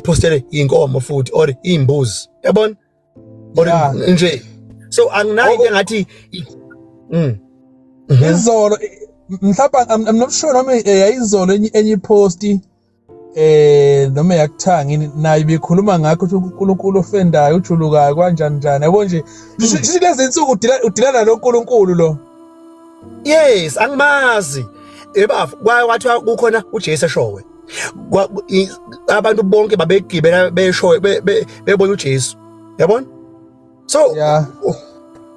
ipostele inkomo futhi or imbuzi yabona or nje so anginayo into ngathi izolo mhlawumbe I'm not sure noma yayizolo enye post noma yakuthanga nayo bekhuluma ngakho ukuthi uNkulunkulu ofendayo ujulukayo kanjani njani yabo nje lezi insuku udilana noNkulunkulu lo. Yes angimazi ebafu kwathi kukhona uJesu eshowe abantu bonke babegibela beshowe bebona uJesu yabona so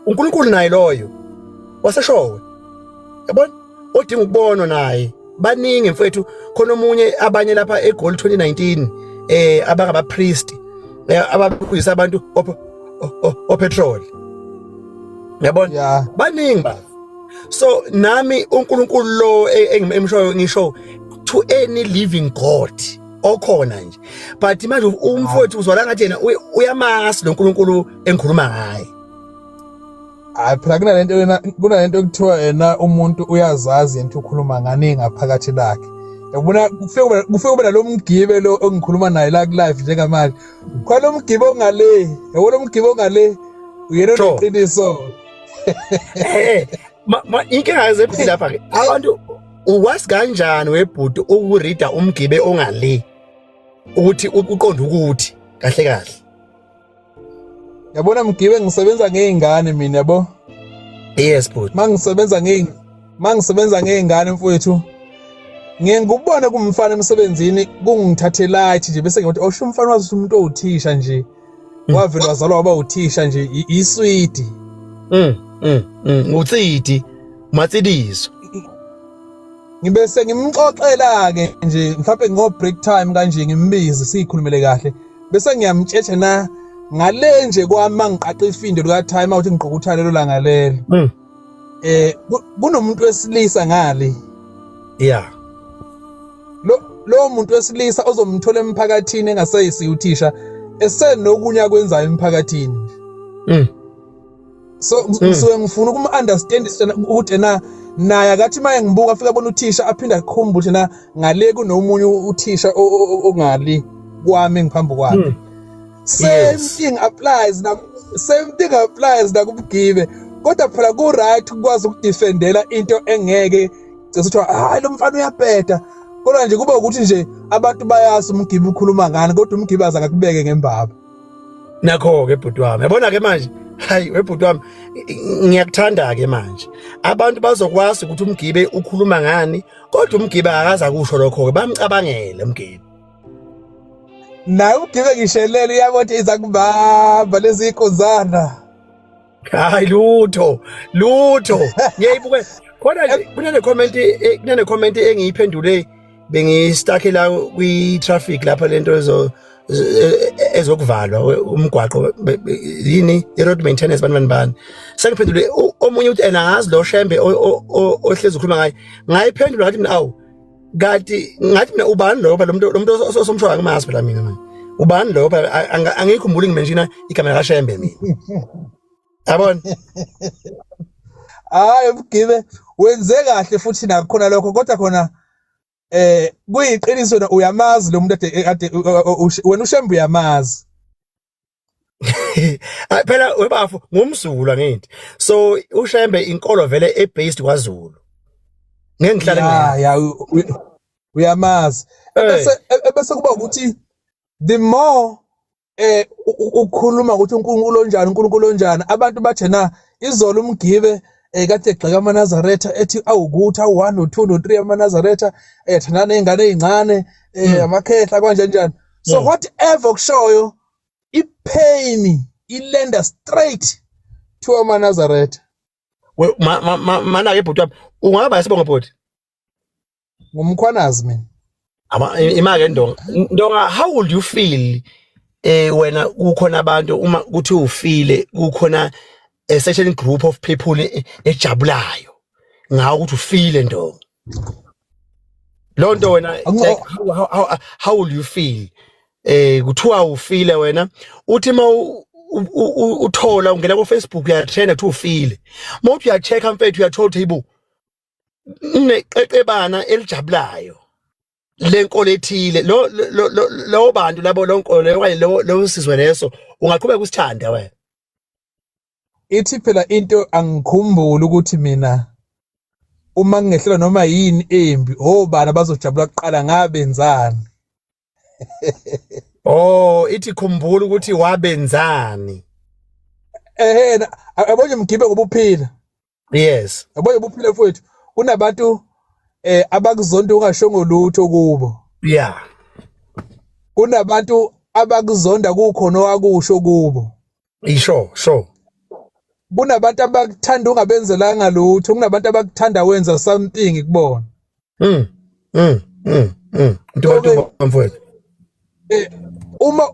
uNkulunkulu naye loyo waseshowe yabona odinga ukubonwa naye baningi mfethu khona omunye abanye lapha eGold 2019 abangaba priest abakuyisa abantu opetrol yabona baningi ba so nami uNkulunkulu lo engimshoyo ngisho to any living God okhona nje but manje umfowethu uzwala ngathi yena uyamasi lo uNkulunkulu engikhuluma ngaye. Hayi phela kunalento ekuthiwa yena umuntu uyazazi into ukhuluma ngani ngaphakathi lakhe. Yabona kufike kube lo mgibe lo engikhuluma naye la ku live njengamanje. Khona lo mgibe ongale, yabona umgibe ongale uyena oneqiniso. Inkinga yephila lapha ke abantu uwazi kanjani webhuti ukurida umgibe ongale ukuthi uqonda ukuthi kahle kahle. Yabona mgibe ngisebenza ngeingane mina yabo. Yes bhuti. Mangisebenza ngeingane mfowethu. Ngikubona kumfana emsebenzini kungithathe light nje bese ngithi osho umfana wazi umuntu owuthisha nje. Wavela wazalwa waba uthisha nje isweet. Utsidi matsidiso. Ngibese ngimxoxela ke nje mhlawumbe ngo break time kanje ngimbize sikhulumele kahle bese ngiyamtshetshe na ngale nje kwami mangiqaqa ifindo lika time out ngiqokuthana lo langa lelo kunomuntu wesilisa ngale lo muntu wesilisa ozomthola emphakathini engaseyisi uthisha esenokunya kwenzayo emphakathini so ngisuke ngifuna ukum-understand ukuthi naye akathi maye ngibuka afika bona uthisha aphinda akukhumbule na ngale kunomunye uthisha ongali kwami ngiphambi kwakhe. Same thing applies nakubgive kodwa phela ku right ukwazi ukudefendela into engeke sesithiwa hayi lo mfana uyabheda kodwa nje kuba ukuthi nje abantu bayazi umgibe ukhuluma ngani kodwa umgibe aza ngakubeke ngembaba nakho ke bhuti wami yabona ke manje hayi webhuti wami ngiyakuthanda ke manje abantu bazokwazi ukuthi umgibe ukhuluma ngani kodwa umgibe akaza kusho lokho ke bamcabangele umgibe naye ugibe ngishelele uyabothi iza kubamba lezi ikozana hayi lutho ngiyayibuke khona kunale comment engiyiphendule bengistuck la kwi traffic lapha lento ezokuvalwa umgwaqo yini i-road maintenance bani sengiphendule omunye uthi engazi lo shembe ohlezi ukhuluma ngaye ngayiphendula ngathi mina awu ngathi mina ubani lo muntu osomshoya ngamazi phela mina manje ubani lo angikhumbuli ngimenshina igama la shembe mina yabona hayi ugibe wenze kahle futhi nakhona lokho kodwa khona kuyiqiniso uyamazi lo muntu ade wena ushembe uyamazi phela webafu ngumzulu ngithi so ushembe inkolo vele ebased kwaZulu ngeke ngihlale ngayo uyamazi bese kuba ukuthi the more ukhuluma ukuthi uNkulunkulu onjani abantu bathi na izolo umgibe kade egxeka amaNazaretha ethi awukuthi awu1 no2 no3 amaNazaretha thandana izingane ezincane amakhehla kanje njani so whatever kushoyo ipain ilenda straight to amaNazaretha mana ke bhuti wami ungaba yisibongo bhuti ngumkhwanazi mina imake ndonga how would you feel wena kukhona abantu uma kuthi ufile kukhona a certain group of people ejabulayo ngawo ukuthi ufile ndonga lonto wena like how will you feel kuthiwa ufile wena uthi ma uthola ungena ku Facebook uyatrenda ukuthi ufile mawuthi uyacheck mfethu uyathola table neqeqebana elijabulayo lenkolo ethile lo bantu labo lonkolo okanye lo sizwe leso ungaqhubeka usithanda wena. Ithi phela into angikhumbula ukuthi mina uma ngehlelwa noma yini embi obani bazojabula kuqala ngabenzani. Oh, ithi khumbula ukuthi wabenzani. Abonje mgibe ngobuphila. Yes. Abonje ubuphila mfowethu. Kunabantu abakuzonda ungashongo lutho kubo. Yeah. Kunabantu abakuzonda kukhona owakusho kubo. Sure. Kunabantu abakuthanda ungabenzelanga lutho, kunabantu abakuthanda wenza something kubona. Nto mfowethu.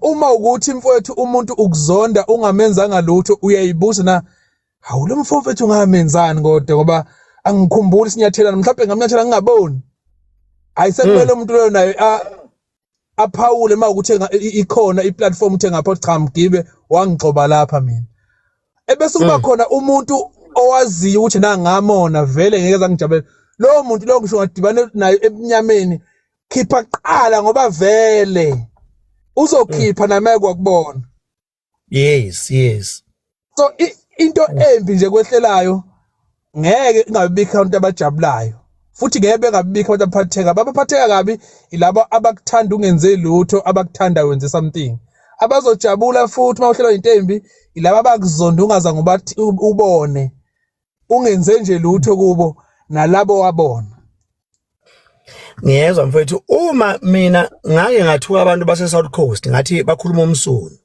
Uma ukuthi mfowethu umuntu ukuzonda ungamenzanga lutho uyayibuza na hawu lo mfowethu ungamenzani kodwa ngoba angikhumbuli isinyathelana mhlawumbe ngamnyathela ngingaboni. Ayisekumele umuntu lo naye aphawule mawukuthi ikhona iplatform uthenga pho cha mgibe wangigcoba lapha mina. Ebese kuba khona umuntu owaziyo ukuthi nangamona vele ngeke zangijabule. Lo muntu lo ngisho ngadibane naye eminyameni khipha qala ngoba vele uzokhipha namaye kwakubona. Yes. So into embi nje kwehlelayo ngeke ingabibikho abantu abajabulayo. Futhi ngeke bengabibikho abantu abaphatheka. Abaphatheka kabi ilabo abakuthanda ungenze lutho, abakuthanda wenze something. Abazojabula futhi mawuhlelwa into embi ilabo abakuzonda ungaza ngoba ubone. Ungenze nje lutho kubo nalabo wabona. Ngiyezwa mfowethu uma mina ngake ngathuka abantu base South Coast ngathi bakhuluma umsuni.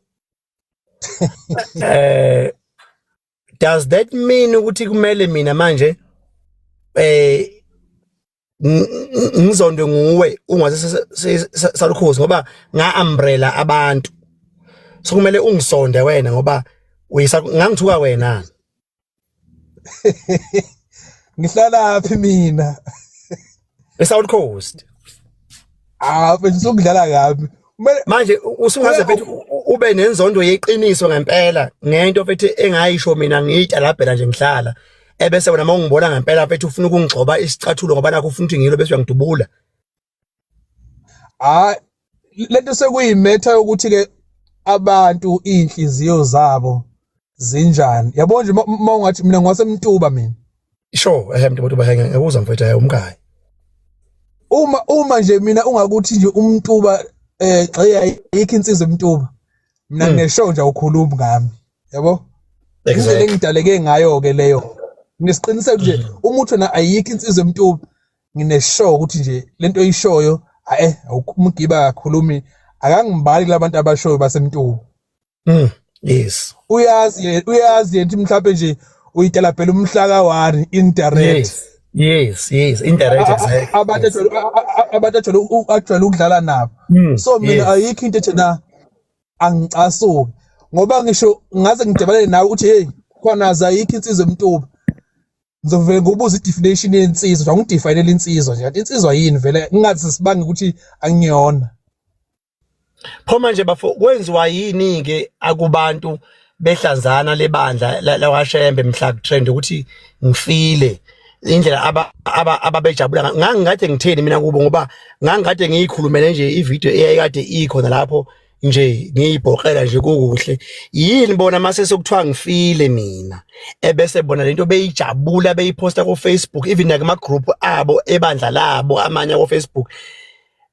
Does that mean ukuthi kumele mina manje ngizonde nguwe ungase South Coast ngoba nga-umbrella abantu so kumele ungisonde wena ngoba ngangithuka wena. Ngihlala phi mina? eSouth Coast. Mfethu ukudlala kabi. Manje usungaze mfethu ube nenzondo yeqiniso ngempela ngento mfethu engayisho mina ngiyitshalabhela nje ngihlala ebese wena mawungibona ngempela mfethu ufuna ukungigcoba isicathulo ngoba nakho ufuna ukuthi ngilo bese uyangidubula. Lento sekuyimetha yokuthi ke abantu inhliziyo zabo zinjani. Yabona nje mawungathi mina ngwasemntuba mina. Sure, mntu bahenge ngekuzwa mfethu hayi umkhaya. Uma nje mina ungakuthi nje umntuba ayikho insizwe emntuba. Mina ngineshow nje ukhuluma ngami. Yabo? Indlela engidaleke ngayo ke leyo. Nesiqiniseko nje umuntu na ayikho insizwe emntuba. Ngineshow ukuthi nje lento oyishoyo umgiba kakhulumi akangibali labantu abashoyo basemntuba. Yes. Uyazi yena mhlawumbe nje uyitela phela umhlaka 1 indirect. Yes, indirect exactly. Abantu ajwayele ukudlala nabo. So mina ayikho into ethena angicasuki ngoba ngisho ngaze ngidebane nawe uthi hey khona ayikho insizwe emntuba. Ngizovela ngobuza idefinition yensizwa, ngidefine insizwa nje. Insizwa yini vele ngingathi sibange ukuthi angiyona. Pho manje bafo kwenziwa yini ke akubantu behlanzana lebandla lawaShembe mhla trend ukuthi ngifile indlela ababejabula ngangikade ngitheni mina kubo ngoba ngangikade ngiyikhulumele nje ivideo eyayikade ikhona lapho nje ngiyibhoqela nje kukuhle yini bona mase sokuthiwa ngifile mina ebese bona lento beyijabula beyiposta ku Facebook even nakuma group abo ebandla labo amanye ku Facebook.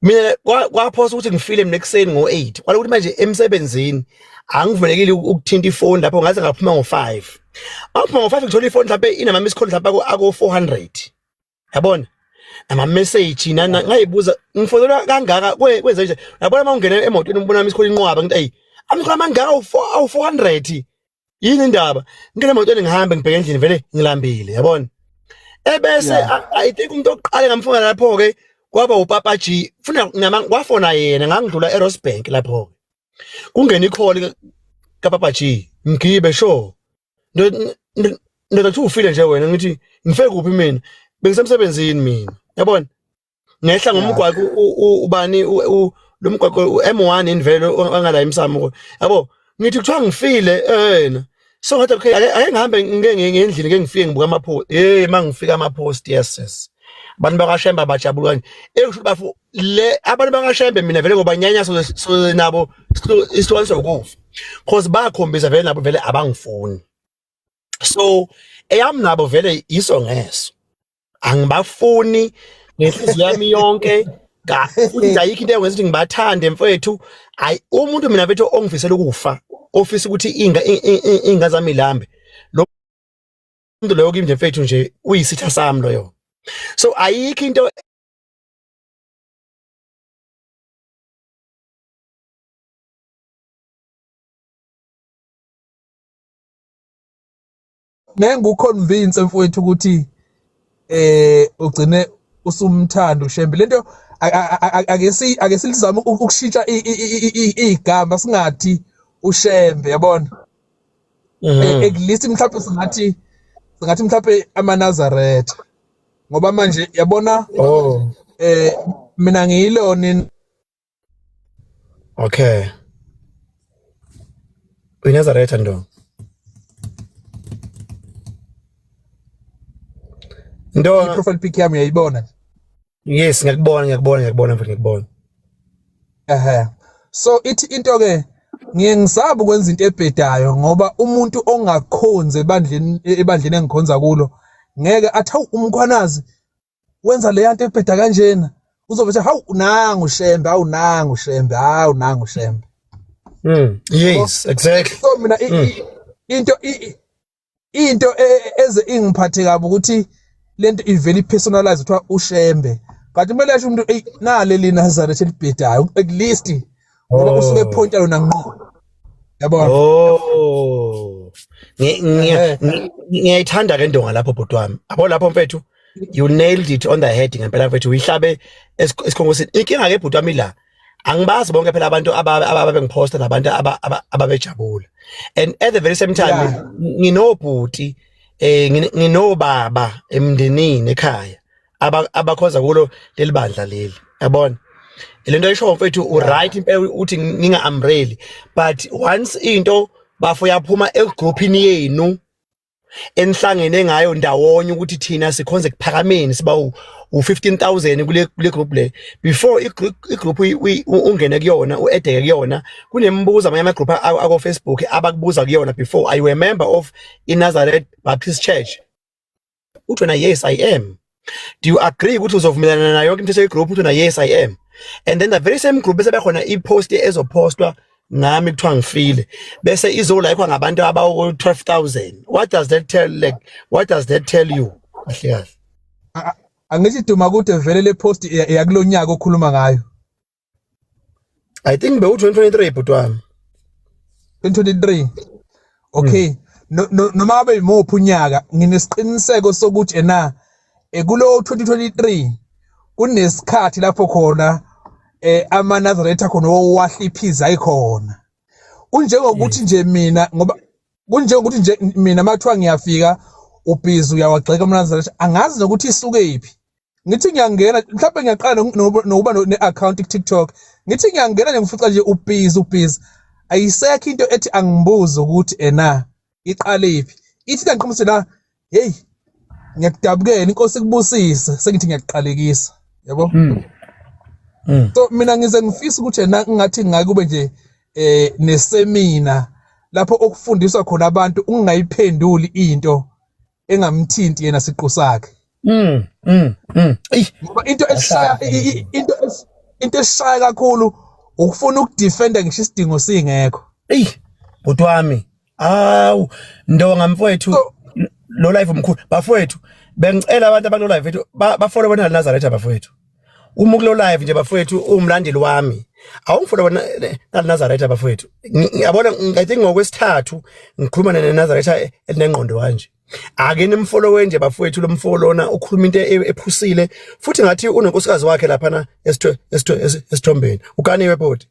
Mina kwaphosa ukuthi ngifile mina ekseni ngo8 kwalokuthi manje emsebenzini angivumelekile ukuthinta ifoni lapho ngaze ngaphuma ngo5 aphuma ngo5 ngithola ifoni lapho inama miss call lapho ako 400 yabona ama message nana ngayibuza ngifonela kangaka kwenze nje yabona mawungena emotweni umbona miss call inqwaba ngithi ayi amikhola mangaka awu 400 yini indaba ngene emotweni ngihamba ngibheke endlini vele ngilambile yabona ebese I think umuntu oqale ngamfuna lapho ke kwaba uPapa G ufuna nama kwafona yena ngangidlula eRosebank lapho kungena icall kaPapa G ngibe sure ndothi ufile nje wena ngithi ngife kuphi mina bengisemsebenzini mina yabona ngehla ngomgwaqo ubani lo mgwaqo M1 indvelo angala imsamo yabo ngithi kuthiwa ngifile yena so ngathi okay ake ngihambe ngendlini ke ngifike ngibuka amaphost mangifika amaphost yes abantu bakaShembe bajabula kanje ekusho bafu le abantu bakaShembe mina vele ngoba nyanya so nabo isihloko sokufa because bakhombisa vele nabo vele abangifuni so eyami nabo vele isongeso angibafuni ngenhliziyo yami yonke futhi ayikho into engenza ukuthi ngibathande mfowethu ayi umuntu mina vethu ongifisela ukufa ofisa ukuthi ingazami lambe lo muntu loyo kimi mfethu nje uyisitha sami loyo so ayikho into nenguconvince mfowethu ukuthi ugcine usumthanda uShembe lento ake silizama ukushintsha igama singathi uShembe yabona at least mhlawumbe singathi mhlawumbe amaNazaretha ngoba manje yabona mina ngiyilona okay uNazaretha ndo i-profile pic yami uyayibona yes ngiyakubona mfethu ngiyakubona so ithi into ke ngiyengizaba ukwenza into ebhedayo ngoba umuntu ongakhonze ebandleni engikhonza kulo ngeke athi umkhwanazi wenza le yanto ebheda kanjena uzobe ethi hawu nangu uShembe nangu uShembe yes exactly so mina into eze ingiphathe kabi ukuthi lento iveli personalize kuthiwa uShembe kanti kumele asho umuntu nale liNazaretha elibhedayo at least ngoba usuke point yona ngqo yabona ngiyayithanda le ndonga lapho bhuti wami abo lapho mfethu you nailed it on the head ngempela mfethu uyihlabe esikhongosini inkinga ke bhuti wami la angibazi bonke phela abantu ababengiposta nabantu ababejabula and at the very same time nginobhuti nginobaba emndenini ekhaya abakhoza kulo lelibandla leli yabona lento ayisho mfethu uright impela uthi ninga umbrella but once into bafo yaphuma egroupini yenu enihlangene ngayo ndawonye ukuthi thina sikhonze kuphakameni siba u15000 kule group le before igroup ungene kuyona uedeke kuyona kunembuzo amanye ama group ako Facebook abakubuza kuyona before are you a member of iNazareth Baptist Church uthi na yes I am do you agree ukuthi uzovumelana nayo yonke imithetho yegroup uthi na yes I am and then the very same group bese bekhona ipost ezopostwa nami kuthiwa ngifile bese izolayikwa ngabantu abawu 12000 what does that tell you kahle angithi duma kude vele le post yakulonyaka okhuluma ngayo I think be u2023 bhuti wami 2023 okay noma abe imophu unyaka nginesiqiniseko sokuthi kulo 2023 kunesikhathi lapho khona amaNazaretha khona owahla ayikhona kunjengokuthi nje mina ngoba kunjengokuthi nje mina mathiwa ngiyafika ubhizi uyawagxeka amaNazaretha angazi nokuthi isuke iphi ngithi ngiyangena mhlawumbe ngiyaqala nokuba ne-account ku-TikTok ngithi ngiyangena nje ngifica nje ubhizi ayisekho into ethi angibuze ukuthi iqale iphi ithi kangiqimise hey ngiyakudabukela inkosi kubusise sengithi ngiyakuqalekisa yabo so mina ngize ngifisa ukuthi ngathi ngakube nje nesemina lapho okufundiswa khona abantu ungayiphenduli into engamthinti yena siqu sakhe ngoba into esishaya kakhulu ukufuna ukudefenda ngisho isidingo singekho bhuti wami awu ndonga mfowethu lo live omkhulu bafowethu bengicela abantu abalo live ethu bafollow bona Nazaretha bafowethu uma kulo live nje bafowethu umlandeli wami awungifollow bona Nazaretha bafowethu yabona I think ngokwesithathu ngikhuluma neNazaretha elinengqondo kanje ake nimfollow nje bafowethu lo mfolona ukhuluma into ephusile futhi ngathi unenkosikazi wakhe lapha na esithombeni ukaniwe bhodi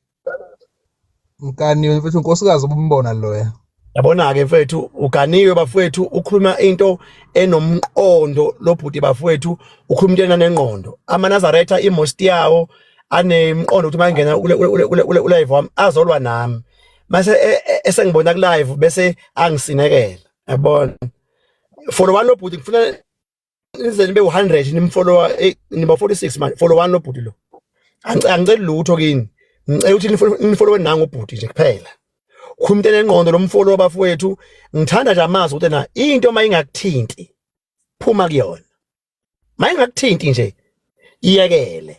mkaniwe mfethu unkosikazi ubumbona loya yabona ke mfethu uganiwe bafowethu ukhuluma into enomqondo lobhuti bafowethu ukhuluma into enengqondo amaNazaretha imosti yawo anemqondo ukuthi mangena ule live wami azolwa nami mase esengibona ku live bese angisinekela yabona for one lobhuti ngifuna nizeni be 100 nimfollower niba 46 manje follow one nobhuti lo angicela lutho kini ngicela ukuthi nifollow nango ubhuti nje kuphela khumtene engqondo lomfollow bafowethu ngithanda nje amazi ukuthi na into mayingakuthinti phuma kuyona mayingakuthinti nje iyekele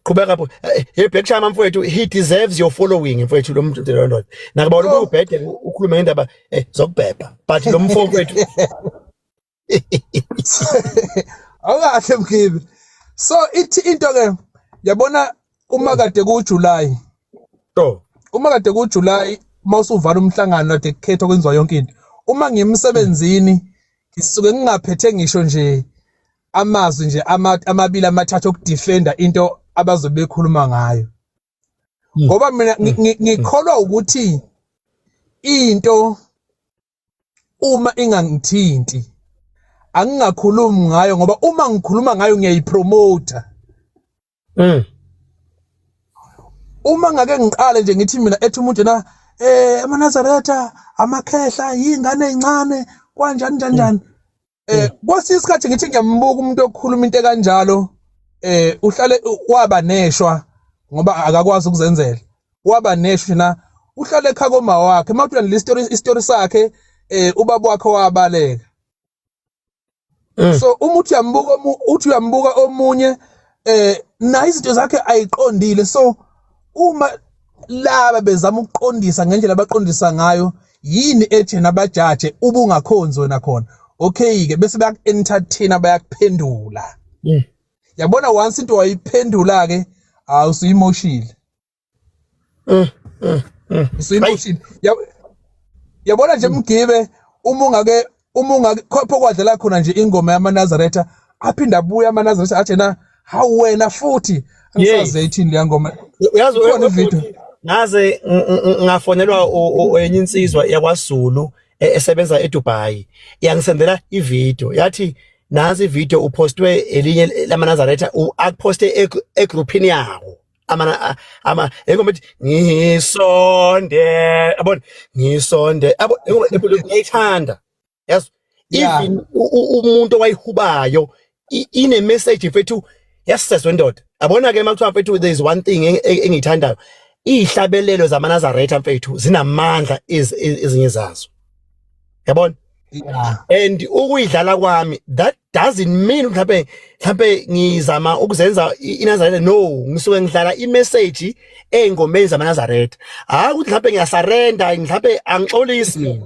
qhubeka pho Black Chama mfowethu he deserves your following mfowethu lo muntu lo nakuba lo ubhede ukhuluma ngendaba zokubhebha but lo mfowethu awukahle Mgibe so ithi into ke yabona uma kade kuJuly uma kade kuJuly mawusuvala umhlangano kade kukhetha kwenziwa yonke into uma ngiyemsebenzini ngisuke ngingaphethe ngisho nje amazwi nje amabili amathathu okudefenda into abazobe bekhuluma ngayo ngoba mina ngikholwa ukuthi into uma ingangithinti angingakhulumi ngayo ngoba uma ngikhuluma ngayo ngiyayipromoter uma ngake ngiqale nje ngithi mina ethi umuntu na amaNazaretha amakhehla yingane ezincane kanjani kanjani kwasi isikhathi ngithi ngiyambuka umuntu okhuluma into kanjalo uhlale waba neshwa ngoba akakwazi ukuzenzela waba neshwa na uhlale ekhaya koma wakhe mawuthi le story sakhe ubaba wakhe wabaleka so umuntu uyambuka omunye na izinto zakhe ayiqondile so uma laba bezama ukuqondisa ngendlela abaqondisa ngayo yini ethi nabajaje ubungakhonzo nakhona okay ke bese bayak-entertainer bayakuphendula yabona once into wayiphendula ke usuyimoshile usuyimoshile yabona nje Mgibe uma ungake khopho kwadlala khona nje ingoma yamaNazaretha aphinda abuya amaNazaretha athi na hawu wena futhi angisaze ithini le ngoma uyazi video ngaze ngafonelwa enye insizwa yakwaZulu esebenza eDubai yangisendela ivideo yathi nazi ivideo upostwe elinye lamaNazaretha akuposte egroupini yawo engomethi ngisonde yabona ngisonde ngiyithanda yes even umuntu owayihubayo ine message mfethu yasizwe ndoda abona ke makuthiwa mfethu there is one thing engiyithandayo ihlabelelo zamaNazaretha mfethu zinamandla ezinye zazo yabona and ukuyidlala kwami that doesn't mean mhlawumbe ngizama ukuzenza iNazaretha no ngisuke ngidlala imessage engomeni zamaNazaretha hayi ukuthi mhlawumbe ngiyasurrender mhlawumbe angixolisi mina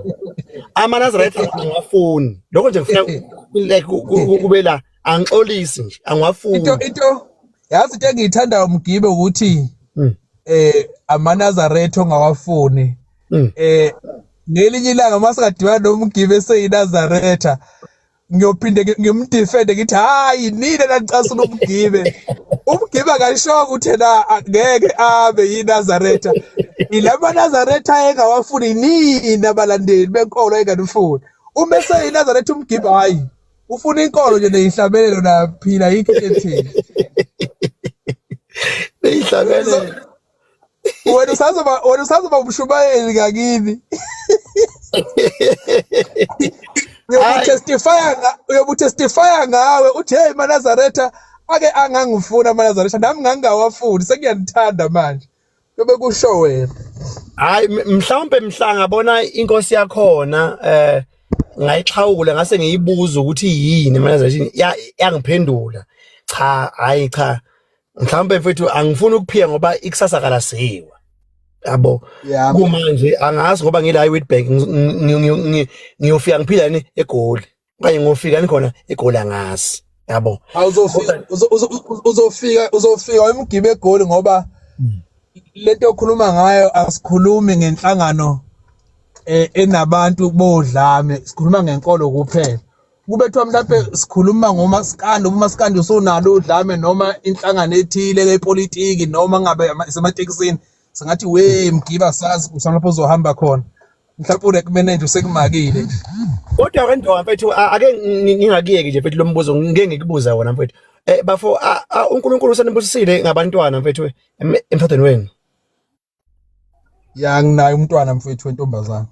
amaNazaretha angafuni lokho nje ngifuna like kube la angixolisi nje angwafuni into yazi into engiyithandayo Mgibe ukuthi amaNazaretha ongawafuni ngelinye ilanga masikadibana noMgibe seyiNazaretha ngiyophinde ngimdefende ngithi hayi nini nanicasula uMgibe akashoka ukuthi na ngeke abe yiNazaretha ilamaNazaretha engawafuni nini abalandeli benkolo enganifuni uma seyiNazaretha uMgibe hayi ufuna inkolo nje neyihlabelelo naphila yikhethi neyihlabelelo wena usazoba umshumayeli ngakini uyobutestifya ngawe uthi hey maNazaretha ake angangifuna amaNazaretha nami ngangawafuni sengiyanithanda manje yobe kusho wena hayi mhlawumbe ngabona inkosi yakhona ngayixhawula ngase ngiyibuza ukuthi yini amaNazaretha yangiphendula hayi cha mhlawumbe mfethu angifuni ukuphiya ngoba ikusasa kalasiwa yabo kumanje angazi ngoba ngila Witbank ngiyofika ngiphila ni eGoli okanye ngofika ni khona eGoli angazi yabo uzofika eMgibe eGoli ngoba lento okhuluma ngayo asikhulumi ngenhlangano enabantu bodlame sikhuluma ngenkolo kuphela kube kuthiwa mhlawumbe sikhuluma ngomaskandi usunalo udlame noma inhlangano ethile lepolitiki noma ngabe sematekisini singathi we Mgibe asazi usalapho uzohamba khona mhlawumbe urecommend nje usekumakile kodwa ke ndoba mfethu ake ngingakiyeki nje mfethu lo mbuzo ngeke ngikubuza wona mfethu bafo uNkulunkulu usanibusisile ngabantwana mfethu emthadweni wenu Ya nginayo umntwana mfethu wentombazana.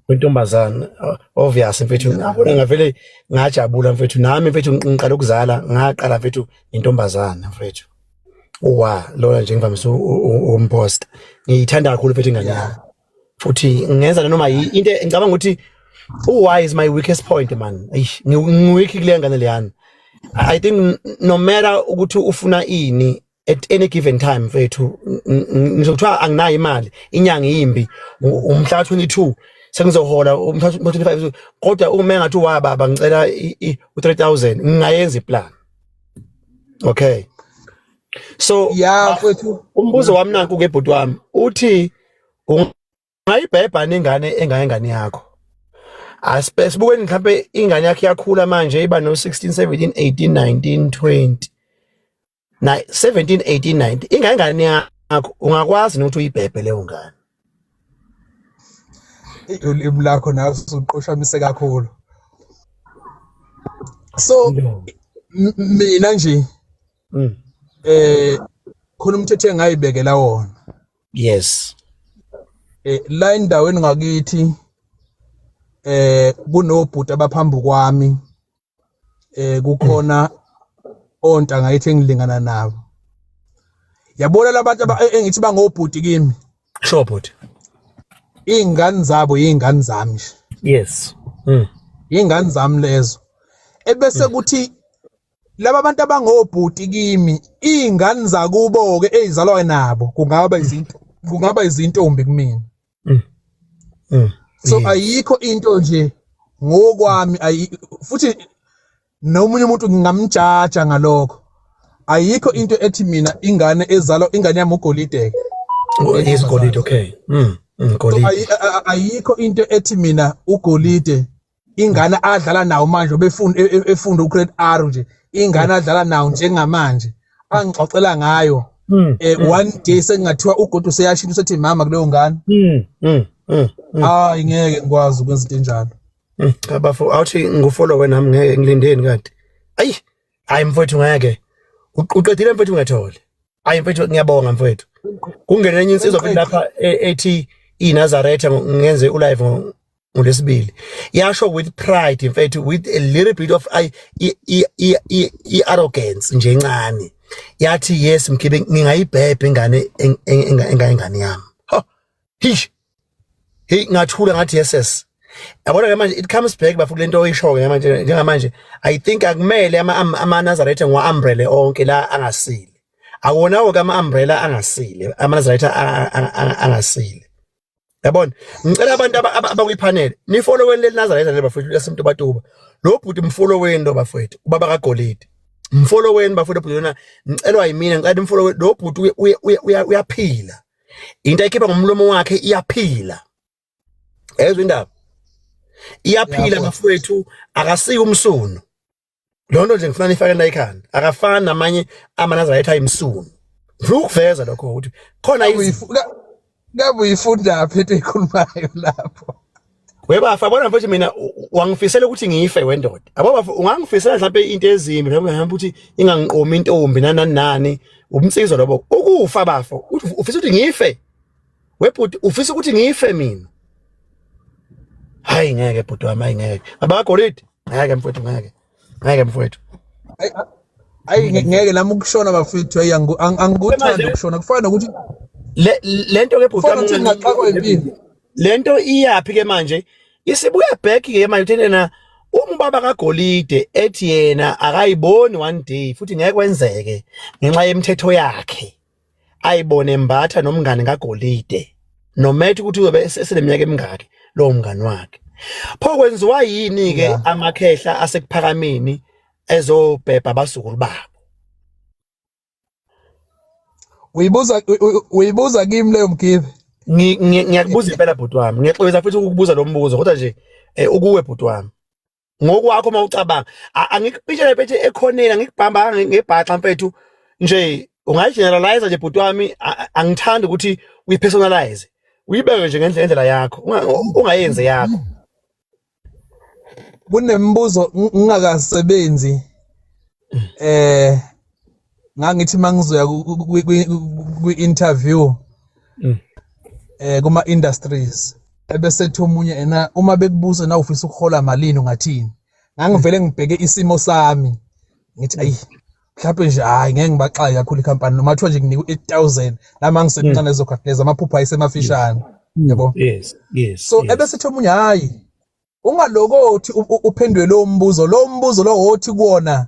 Wentombazana obvious mfethu ngabona ngavele ngajabula mfethu nami mfethu ngiqala ukuzala ngaqala mfethu intombazana mfethu lona nje ngivamise umpost ngiyithanda kakhulu mfethu ingane yami futhi ngenza noma into ngicabanga ukuthi why is my weakest point man ngiweak kule ngane leyana. I think no matter ukuthi ufuna ini at any given time mfethu ngizokuthiwa anginayo imali inyanga imbi umhla 22 sengizohola umhla 25 kodwa uma ngathi baba ngicela u3000 ngingayenza iplan. Okay, so yeah mfethu umbuzo wami nanku ke bhuti wami uthi ungayibhebha nengane engane yakho asibukeni mhlawumbe ingane yakhe yakhula manje iba no 16 17 18 19 20 na 17 18 19 ingane yakho ungakwazi ukuthi uyibhebhe leyo ngane. Ulimi lakho nawe usuqoshamise kakhulu. So mina nje khona umthetho engayibekela wona. Yes. La endaweni ngakithi kunobhuti abaphambi kwami kukhona onta ngayithi engilingana nabo. Yabona labantu engithi bangobhuti kimi. Sure bhuti. Ingane zabo ingane zami nje. Yes. Ingane zami lezo. Ebese kuthi laba abantu abangobhuti kimi ingane zakubo ke ezizalwa nabo kungaba izintombi kumina. So ayikho into nje ngokwami futhi nomunye umuntu ngingamjaja ngalokho. Ayikho into ethi mina ingane yami ugolide. Is golide okay. Golide. Ayikho into ethi mina ugolide ingane adlala nawo manje efunda ugrade R nje ingane adlala nawo njengamanje angixoxela ngayo one day sengathiwa ugodo useyashintsha usethi mama kuleyo ngane ngeke ngikwazi ukwenza into enjalo. Abafu awuthi ngufollow nami ngeke ngilindeni kanti hayi mfowethu ngeke uqedile mfowethu ungathole hayi mfowethu ngiyabonga mfowethu kungene enye insizwa futhi lapha ethi iNazaretha ngenze ulive ngolesibili yasho with pride mfowethu with a little bit of arrogance nje encane yathi yes mkhibe ngingayibhebhe ingane yami ngathula ngathi yes yabona manje it comes back bafu lento oyishoke manje njengamanje I think akumele ama-Nazaretha ngwa-umbrella onke la angasile akuwonawo kama-umbrella angasile ama-Nazaretha angasile yabona ngicela abantu abakuyiphanele nifolloweni le-Nazaretha le bafethu lasemntu batuba lo bhuti mfolloweni lo bafethu ubaba kaGolide mfolloweni bafethu bhuti lona ngicelwa yimina ngicela umfolloweni lo bhuti uyaphila into ayikhipha ngomlomo wakhe iyaphila ezwe indaba iyaphila bafethu akasiki umsuno lonto nje ngifuna nifake la ikhanda akafana namanye ama-Nazaretha ayimsuno ngifuna ukuveza lokho ukuthi khona ngabe uyifunda phi into ekhulumayo lapho webafa bona mfethu mina wangifisela ukuthi ngife wendoda ababafa ungangifisela mhlawumbe into ezimbi mhlawumbe ukuthi ingangiqomi intombi nani umsizwa lobo ukufa bafo ufisa ukuthi ngife webhuti ufisa ukuthi ngife mina hayi ngeke bhuti wami ngeke abakaGolide ngeke mfowethu ngeke mfowethu ngeke nami ukushona bafethu angikuthanda ukushona kufana nokuthi lento ke bhuti wami lento iyapi ke manje isibuya back ke manje uthena umbaba kaGolide ethi yena akayiboni one day futhi ngeke kwenzeke ngenxa yemithetho yakhe ayibone embatha nomngane kaGolide nomethe ukuthi ube seleminyaka emingaki lo mngani wakhe pho kwenziwa yini ke amakhehla asekuphakameni ezobhebha abasukulu babo uyibuza kimi leyo mgibe ngiyakubuza impela bhuti wami ngiyexolisa futhi ukukubuza lo mbuzo kodwa nje ukuwe bhuti wami ngokwakho mawucabanga angikupitshele phethe ekhoneni angikubhamba ngebhaxa mfethu nje ungayigeneralize nje bhuti wami angithandi ukuthi uyipersonalize uyibeke nje ngendlela yakho ungayenze yakho kunembuzo ngingakasebenzi ngangithi mangizoya kwi-interview kuma industries ebesethi omunye ena uma bekubuza na ufisa ukuhola malini ungathini ngangivele ngibheke isimo sami ngithi ayi mhlawumbe nje hayi ngeke ngibaxaye kakhulu ikhampani noma kuthiwa nje nginikwe 8000 lama ngisemncane ezokhatheza amaphupho ayisemafishane yabo yes so ebesethi omunye hayi ungalokothi uphendwe lo mbuzo lo wothi kuona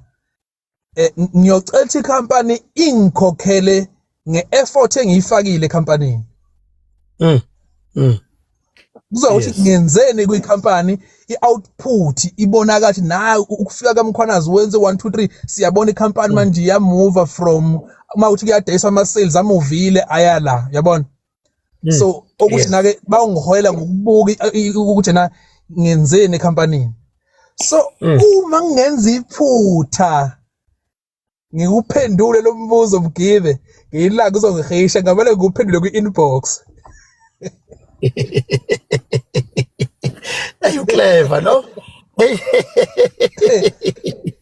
ngiyocela ikhampani ingikhokhele ngeeffort engiyifakile ekhampanini kuzokuthi ngenzeni kuyikhampani i-output ibonakala na ukufika kaMkhwanazi wenze 1 2 3 siyabona ikhampani manje iyamove from uma uthi kuyadayiswa ama-sales amuvile ayala yabona so ukuthi nake bawungiholela ngokubuka ukuthi na ngenzeni ekhampanini so uma ngenza iphutha ngikuphendule lo mbuzo Mgibe ngiyilaka uzongihisha ngabale ngikuphendule kwi-inbox. Are you clever, no?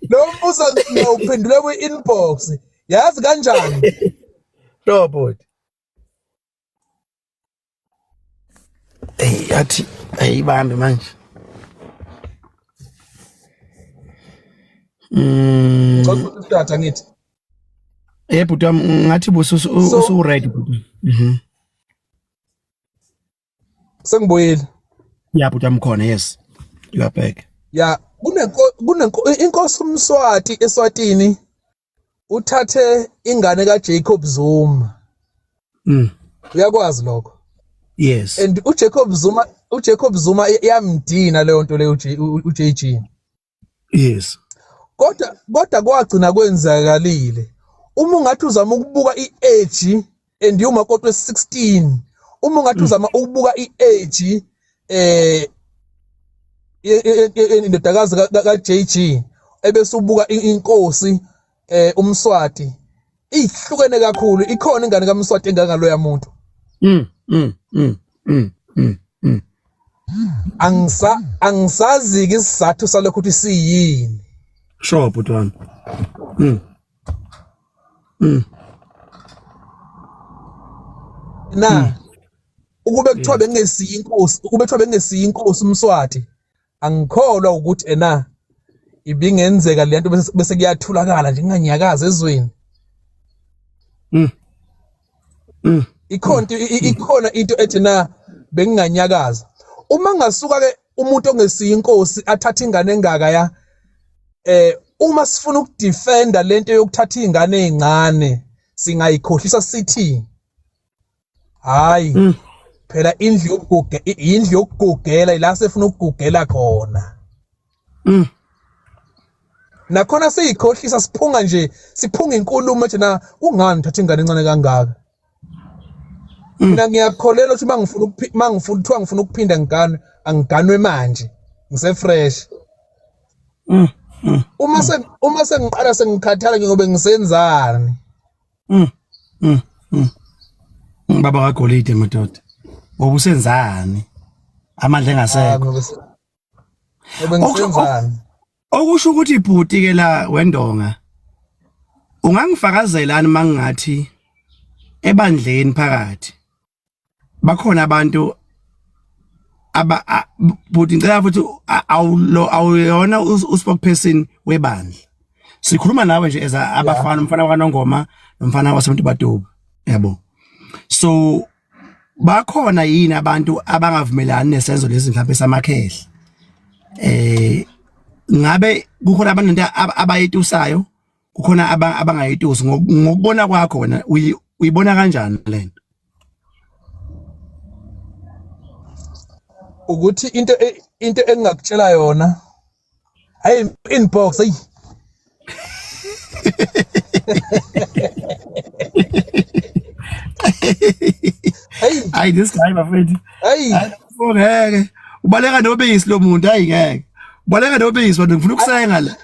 Lo mbuzo ngiyawuphendule kwi-inbox yazi kanjani no bhuti athi ayibambe manje Ngicela ngithi bhuti wami ngathi usu ready bhuti sengibuyile bhuti wami khona yes you are back ya inkosi uMswati eSwatini uthathe ingane kaJacob Zuma uyakwazi lokho yes and uJacob Zuma yamdina leyo nto leyo uJG yes kodwa kwagcina kwenzakalile uma ungathi uzama ukubuka iage and umakoti we16 uma ungathi uzama ukubuka iage indodakazi kaJG ebese ubuka inkosi uMswati ihlukene kakhulu ikhona ingane kaMswati engangaloya muntu angisazi isizathu salokho ukuthi siyini sure bhuti wami na ukube kuthiwa bengesiya inkosi uMswati angikholwa ukuthi ena ibingenzeka lento bese kuyathulakala nje nganyakaza ezweni ikhona into ethi na benginganyakaza uma ngasuka ke umuntu ongesiya inkosi athatha ingane engaka ya uma sifuna ukudefenda lento yokuthatha ingane ezincane singayikhohlisa sithi hayi phela indlu yokugugela ila sefuna ukugugela khona nakhona siyikhohlisa siphunga inkulumo ethi na ungani uthatha ingane encane kangaka mina ngiyakholelwa ukuthi ngifuna ukuphinda angiganwe manje ngise-fresh uma sengiqala sengikhathala ngoba ngisenzani baba kaGolide madoda ubusenzani amandla engasekho ngisenzani okusho ukuthi ibhuti ke la wendonga ungangifakazelani mangingathi ebandleni phakathi bakhona abantu bhuti ngicela futhi awuyona uspokesperson webandla sikhuluma nawe nje eza abafana umfana kaNongoma nomfana wasemuntu Batuba yabo so bakhona yini abantu abangavumelani nesenzo lezi mhlawumbe samakhehla ngabe kukhona abantu abayitusayo kukhona abangayitusi ngokubona kwakho wena uyibona kanjani lento ukuthi into engingakutshela yona hayi inbox hey hayi this guy bafethu hey ngeke ubaleka nobisi lo muntu hayi ngeke ubaleka nobisi wena ngifuna ukusenga la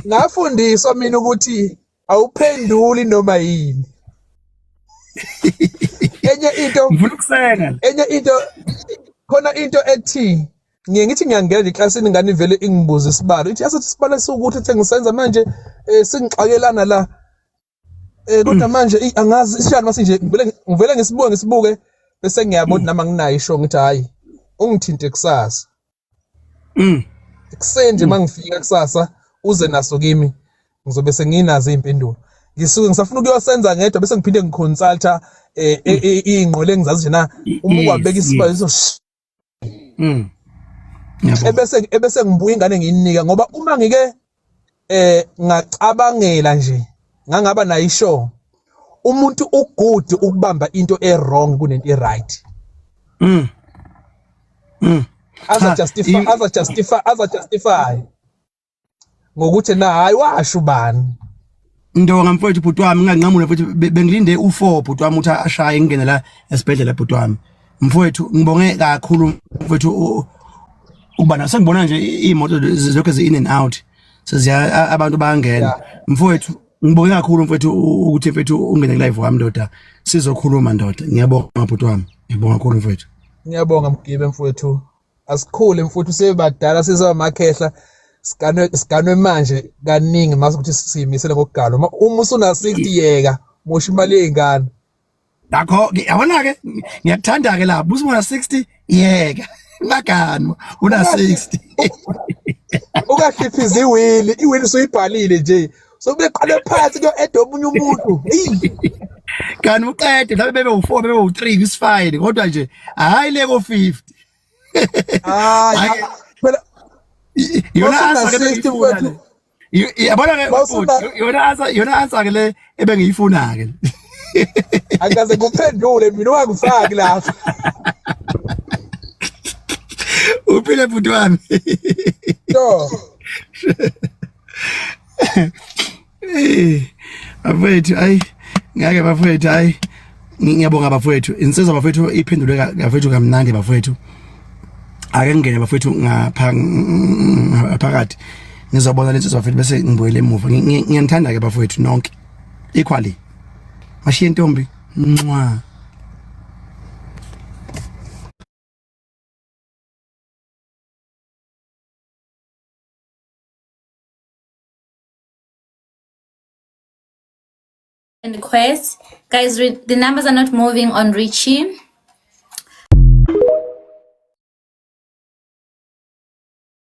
ngafundiswa mina ukuthi awuphenduli noma yini ngifuna ukusenga enye into khona into ethi ngithi ngiyangena eklasini ngani vele ingibuza isibalo ithi asathi isibalo sokuthi ethe ngisenza manje singixakelana la kodwa manje angazi isishani mase nje ngivele ngisibuke bese ngiyabona nama nginayo isho ngithi hayi ungithinte kusasa ekuseni nje mangifika kusasa uze naso kimi ngizobe senginazo izimpendulo ngisuke ngisafuna ukuyosenza ngedwa bese ngiphinde ngiconsulta ingqole engizazi nje na uma ukwabeka isibayiso ebese ngibuya ingane ngiyinika ngoba uma ngike ngacabangela nje ngangaba nayo isho umuntu ugood ukubamba into wrong kunento right justify ngokuthi na hayi washo bani Ndonga mfowethu bhuti wami nginganqamula futhi bengilinde u4 bhuti wami uthi ashaye ngene la esibhedlela bhuti wami mfowethu ngibonge kakhulu mfowethu ubana sengibona nje imoto zonke zi in and out seziya abantu bayangena mfowethu ngibonge kakhulu mfowethu ukuthi mfowethu ungene live wami ndoda sizokhuluma ndoda ngiyabonga bhuti wami ngibonga kakhulu mfowethu ngiyabonga Mgibe mfowethu asikhule mfowethu sebadala sizamakhehla siganwe manje kaningi mase ukuthi siyimisele ngokugalo uma usuna 60 yeka mosha imali yezingane Dakho yabona ke ngiyakuthanda ke lapho usibona 60 yeka magano una 60 ukahliphiza iwili suyibhalile nje sokubeqale phansi kuyo edomunye umuntu kanti uqede mhlawumbe bebe u4 bebe u3 isifine kodwa nje hayi leko 50 phela yona answer yabona ke yona answer ke le ebengiyifuna ke akaze kuphendule mina ungangifaki lapha uphile bhuti wami bafethu ayi ngeke bafethu ayi ngiyabonga bafethu insizwa bafethu iphendule bafethu kamnandi bafethu ake ngene bafethu ngaphakathi ngizobona lensizwa bafethu bese ngibuyele emuva ngiyanthanda ke bafethu nonke equally mashiye ntombi mncwa Request, guys, the numbers are not moving on Richie.